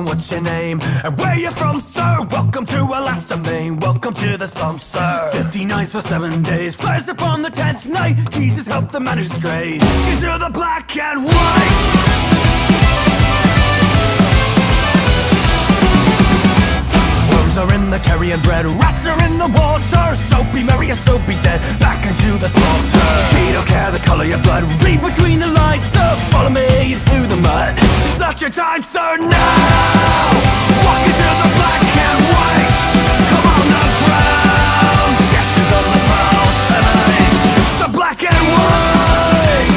what's your name? And where you from, sir? Welcome to Maine. Welcome to the song, sir. 50 nights for 7 days. Flares upon the 10th night. Jesus help the man who strays into the black and white. Are in the carrion bread, rats are in the water. So be merry or so be dead, back into the slaughter. She don't care the colour of your blood, read between the lines, sir. Follow me into the mud, it's not your time, sir, now. Walk into the black and white, come on the ground. Death is on the prowl tonight, the black and white.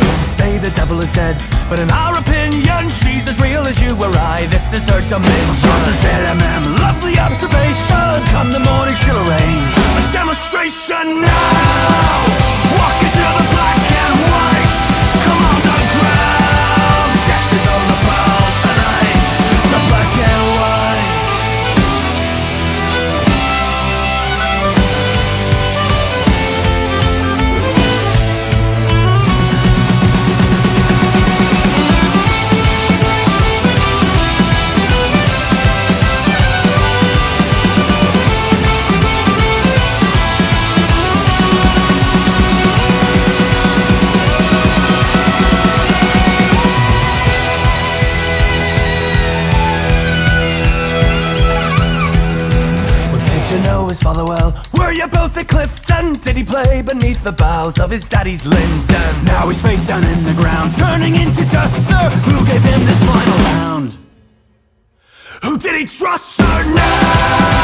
Some say the devil is dead, but in our opinion, she's as real as you or I. This is her dimension. Lovely observation. Come the morning, she'll arrange a demonstration now. Walk into the black and white. Come on the ground. Death is on the prowl tonight. The black and white. His father well. Were you both at Clifton? Did he play beneath the boughs of his daddy's linden? Now he's face down in the ground, turning into dust, sir. Who gave him this final round? Who did he trust, sir? Now